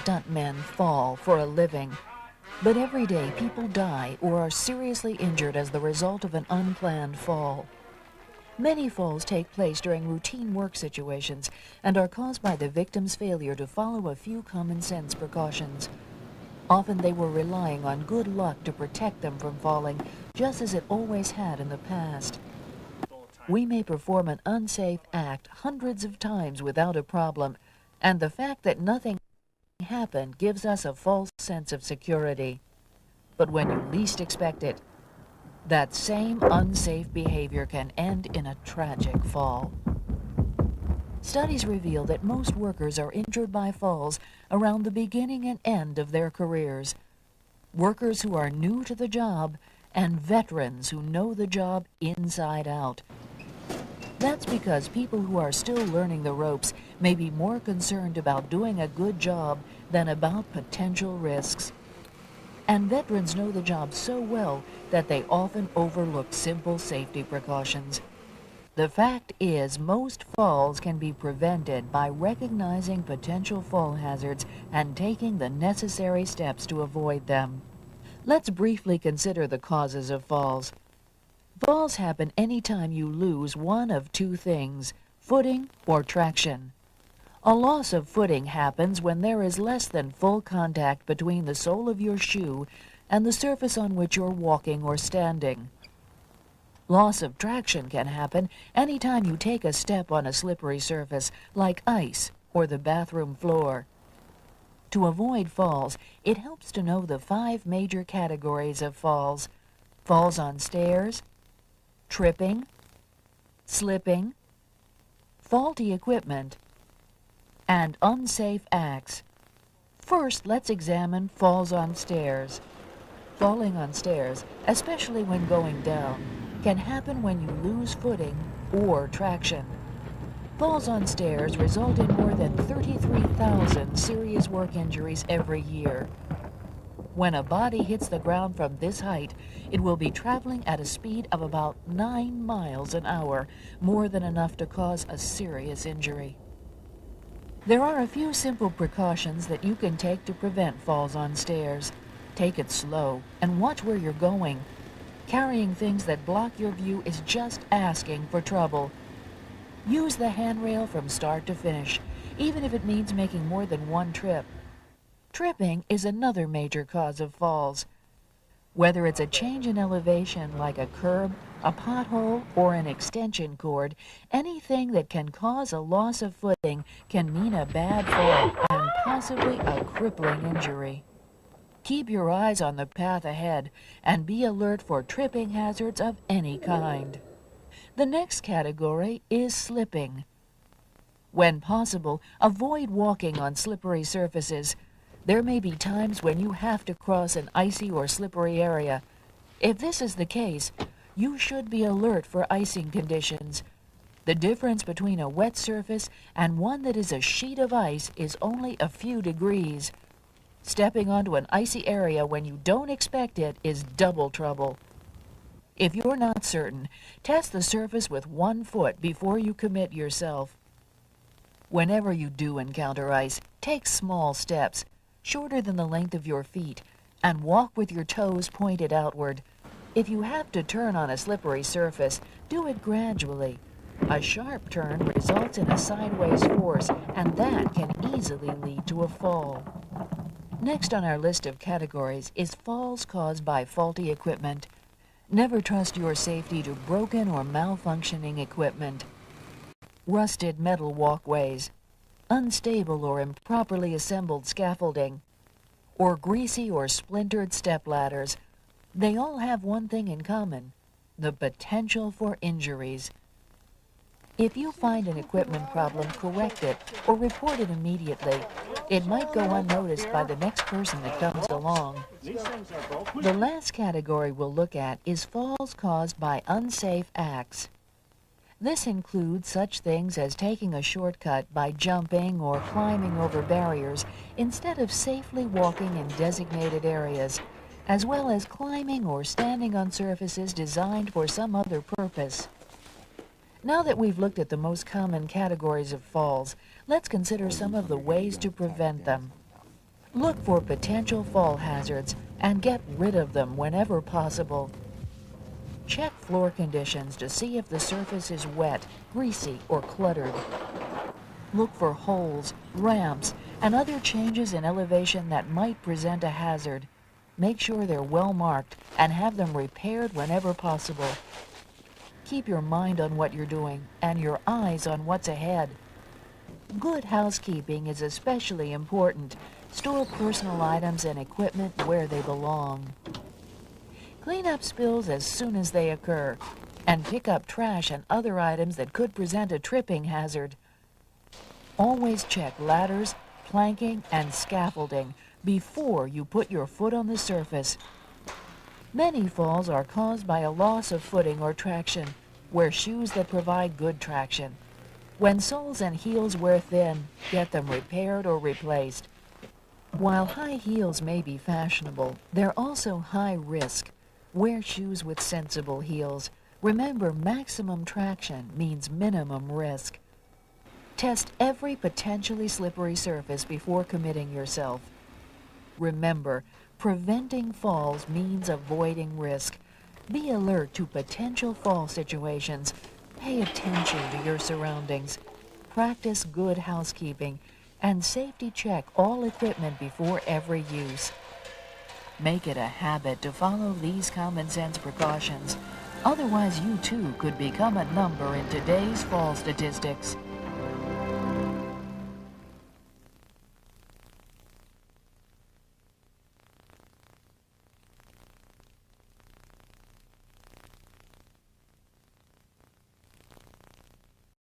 stuntmen fall for a living, but every day people die or are seriously injured as the result of an unplanned fall. Many falls take place during routine work situations and are caused by the victim's failure to follow a few common sense precautions. Often they were relying on good luck to protect them from falling, just as it always had in the past. We may perform an unsafe act hundreds of times without a problem, and the fact that nothing happened gives us a false sense of security. But when you least expect it, that same unsafe behavior can end in a tragic fall. Studies reveal that most workers are injured by falls around the beginning and end of their careers. Workers who are new to the job and veterans who know the job inside out. That's because people who are still learning the ropes may be more concerned about doing a good job than about potential risks. And veterans know the job so well that they often overlook simple safety precautions. The fact is, most falls can be prevented by recognizing potential fall hazards and taking the necessary steps to avoid them. Let's briefly consider the causes of falls. Falls happen anytime you lose one of two things, footing or traction. A loss of footing happens when there is less than full contact between the sole of your shoe and the surface on which you're walking or standing. Loss of traction can happen anytime you take a step on a slippery surface like ice or the bathroom floor. To avoid falls, it helps to know the 5 major categories of falls: falls on stairs, tripping, slipping, faulty equipment, and unsafe acts. First, let's examine falls on stairs. Falling on stairs, especially when going down, can happen when you lose footing or traction. Falls on stairs result in more than 33,000 serious work injuries every year. When a body hits the ground from this height, it will be traveling at a speed of about 9 miles an hour, more than enough to cause a serious injury. There are a few simple precautions that you can take to prevent falls on stairs. Take it slow and watch where you're going. Carrying things that block your view is just asking for trouble. Use the handrail from start to finish, even if it means making more than one trip. Tripping is another major cause of falls. Whether it's a change in elevation like a curb, a pothole, or an extension cord, anything that can cause a loss of footing can mean a bad fall and possibly a crippling injury. Keep your eyes on the path ahead and be alert for tripping hazards of any kind. The next category is slipping. When possible, avoid walking on slippery surfaces. There may be times when you have to cross an icy or slippery area. If this is the case, you should be alert for icing conditions. The difference between a wet surface and one that is a sheet of ice is only a few degrees. Stepping onto an icy area when you don't expect it is double trouble. If you're not certain, test the surface with 1 foot before you commit yourself. Whenever you do encounter ice, take small steps, shorter than the length of your feet, and walk with your toes pointed outward. If you have to turn on a slippery surface, do it gradually. A sharp turn results in a sideways force, and that can easily lead to a fall. Next on our list of categories is falls caused by faulty equipment. Never trust your safety to broken or malfunctioning equipment. Rusted metal walkways, unstable or improperly assembled scaffolding, or greasy or splintered step ladders. They all have one thing in common: the potential for injuries. If you find an equipment problem, correct it or report it immediately. It might go unnoticed by the next person that comes along. The last category we'll look at is falls caused by unsafe acts. This includes such things as taking a shortcut by jumping or climbing over barriers instead of safely walking in designated areas, as well as climbing or standing on surfaces designed for some other purpose. Now that we've looked at the most common categories of falls, let's consider some of the ways to prevent them. Look for potential fall hazards and get rid of them whenever possible. Check floor conditions to see if the surface is wet, greasy, or cluttered. Look for holes, ramps, and other changes in elevation that might present a hazard. Make sure they're well marked and have them repaired whenever possible. Keep your mind on what you're doing and your eyes on what's ahead. Good housekeeping is especially important. Store personal items and equipment where they belong. Clean up spills as soon as they occur, and pick up trash and other items that could present a tripping hazard. Always check ladders, planking, and scaffolding before you put your foot on the surface. Many falls are caused by a loss of footing or traction. Wear shoes that provide good traction. When soles and heels wear thin, get them repaired or replaced. While high heels may be fashionable, they're also high risk. Wear shoes with sensible heels. Remember, maximum traction means minimum risk. Test every potentially slippery surface before committing yourself. Remember, preventing falls means avoiding risk. Be alert to potential fall situations. Pay attention to your surroundings. Practice good housekeeping and safety check all equipment before every use. Make it a habit to follow these common sense precautions. Otherwise, you too could become a number in today's fall statistics.